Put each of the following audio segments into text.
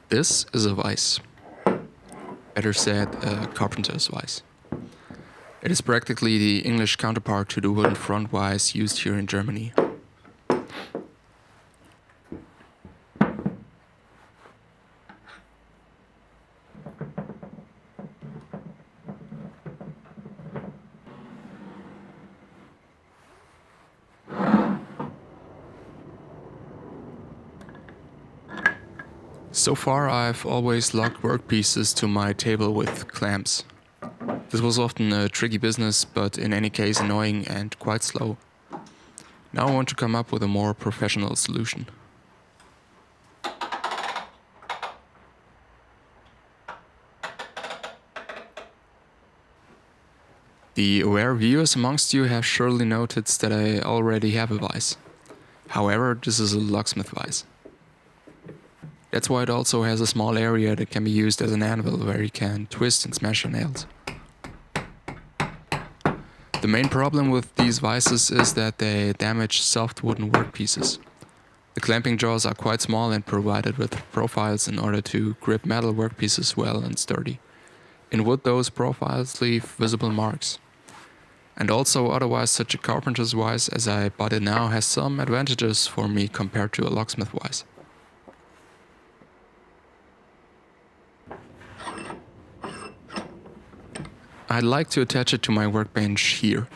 This is a vise. Better said, a Carpenter's vise. It is practically the English counterpart to the wooden front vise used here in Germany. So far, I've always locked workpieces to my table with clamps. This was often a tricky business, but in any case annoying and quite slow. Now I want to come up with a more professional solution. The aware viewers amongst you have surely noticed that I already have a vise. However, this is a locksmith vise. That's why it also has a small area that can be used as an anvil where you can twist and smash your nails. The main problem with these vises is that they damage soft wooden workpieces. The clamping jaws are quite small and provided with profiles in order to grip metal workpieces well and sturdy. In wood, those profiles leave visible marks. And also, otherwise, such a carpenter's vise as I bought it now has some advantages for me compared to a locksmith vise. I'd like to attach it to my workbench here.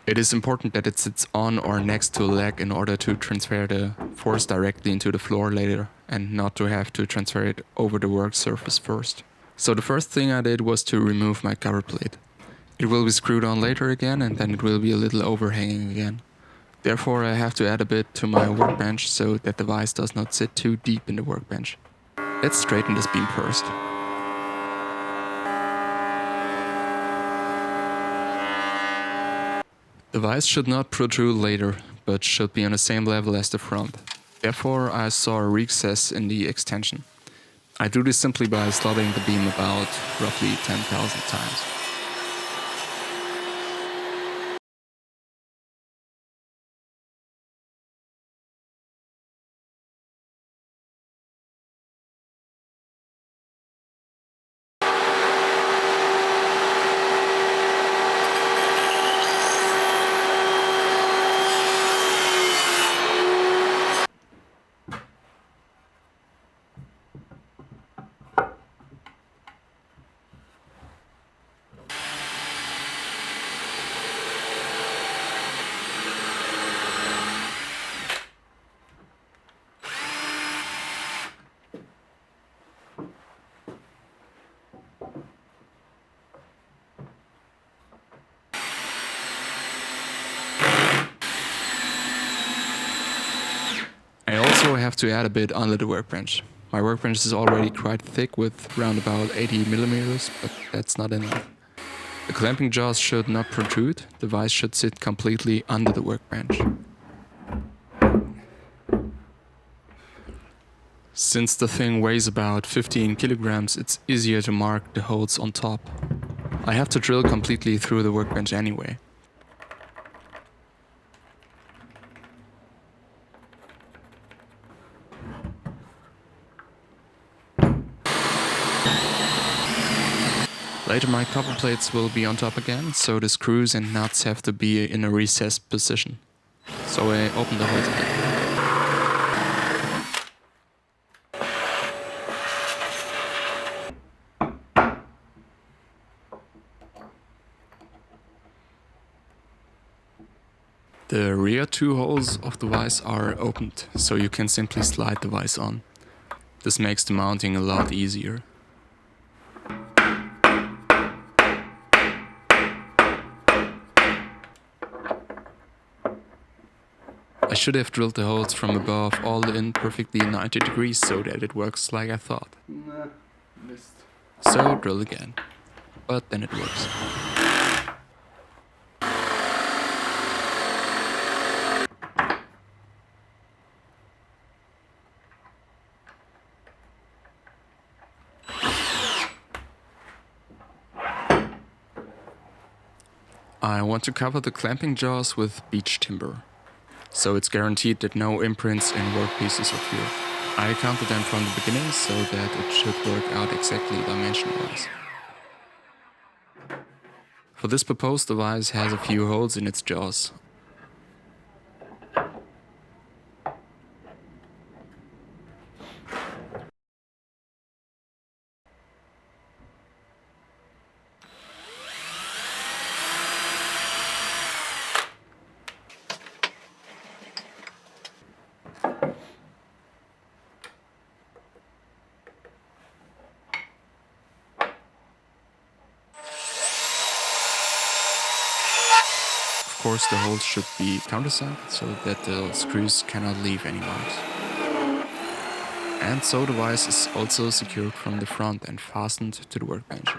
It is important that it sits on or next to a leg in order to transfer the force directly into the floor later and not to have to transfer it over the work surface first. So the first thing I did was to remove my cover plate. It will be screwed on later again and then it will be a little overhanging again. Therefore I have to add a bit to my workbench so that the vise does not sit too deep in the workbench. Let's straighten this beam first. The vise should not protrude later, but should be on the same level as the front. Therefore, I saw a recess in the extension. I do this simply by slotting the beam about roughly 10,000 times. I also have to add a bit under the workbench. My workbench is already quite thick with around about 80 millimeters, but that's not enough. The clamping jaws should not protrude, the vise should sit completely under the workbench. Since the thing weighs about 15 kilograms, it's easier to mark the holes on top. I have to drill completely through the workbench anyway. Later my copper plates will be on top again, so the screws and nuts have to be in a recessed position. So I open the holes again. The rear two holes of the vise are opened, so you can simply slide the vise on. This makes the mounting a lot easier. I should have drilled the holes from above all in perfectly 90 degrees so that it works like I thought. Nah, missed. So drill again. But then it works. I want to cover the clamping jaws with beech timber, so it's guaranteed that no imprints in workpieces occur. I counted them from the beginning so that it should work out exactly dimension-wise. For this purpose, the vise has a few holes in its jaws. Of course, the holes should be countersunk so that the screws cannot leave any marks. And so the vise is also secured from the front and fastened to the workbench.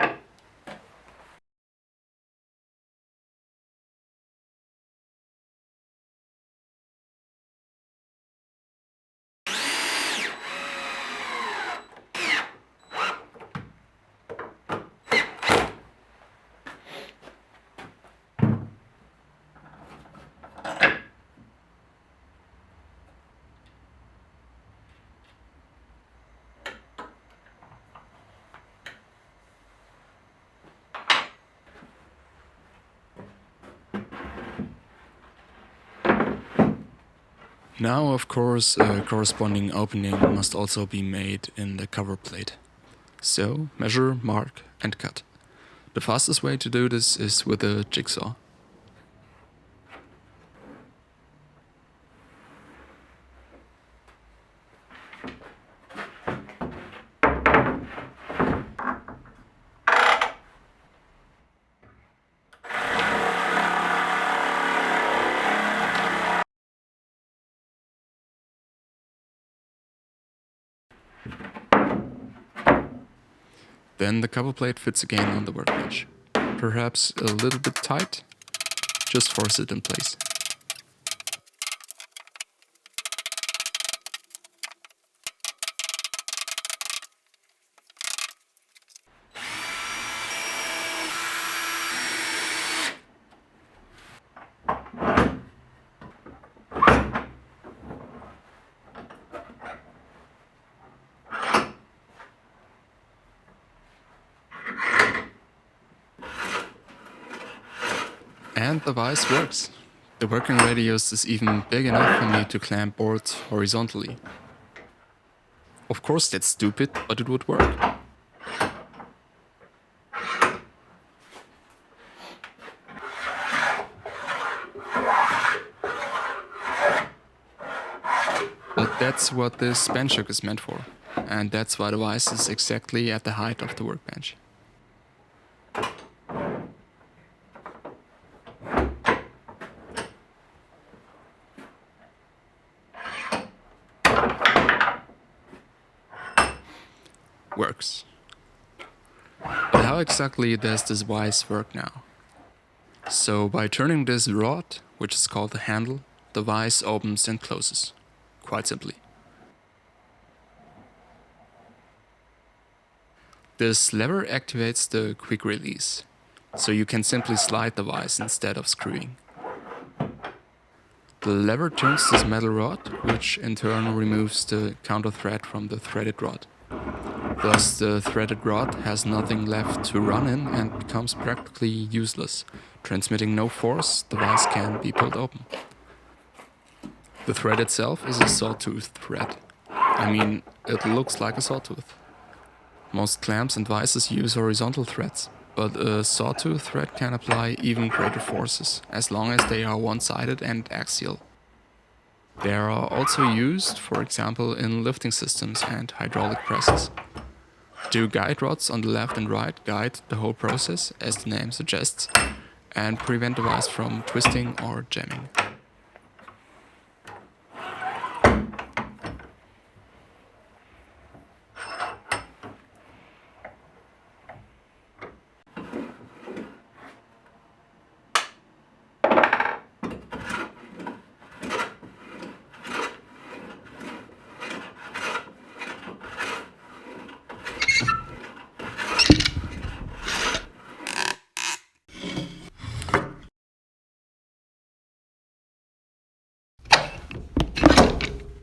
Now, of course, a corresponding opening must also be made in the cover plate. So, measure, mark, and cut. The fastest way to do this is with a jigsaw. Then the cover plate fits again on the workbench. Perhaps a little bit tight, just force it in place. And the vise works. The working radius is even big enough for me to clamp boards horizontally. Of course that's stupid, but it would work. But that's what this bench hook is meant for. And that's why the vise is exactly at the height of the workbench. Works. But how exactly does this vise work now? So by turning this rod, which is called the handle, the vise opens and closes. Quite simply. This lever activates the quick release, so you can simply slide the vise instead of screwing. The lever turns this metal rod, which in turn removes the counter thread from the threaded rod. Thus, the threaded rod has nothing left to run in and becomes practically useless. Transmitting no force, the vise can be pulled open. The thread itself is a sawtooth thread. I mean, it looks like a sawtooth. Most clamps and vises use horizontal threads, but a sawtooth thread can apply even greater forces, as long as they are one-sided and axial. They are also used, for example, in lifting systems and hydraulic presses. Two guide rods on the left and right guide the whole process, as the name suggests, and prevent the vise from twisting or jamming.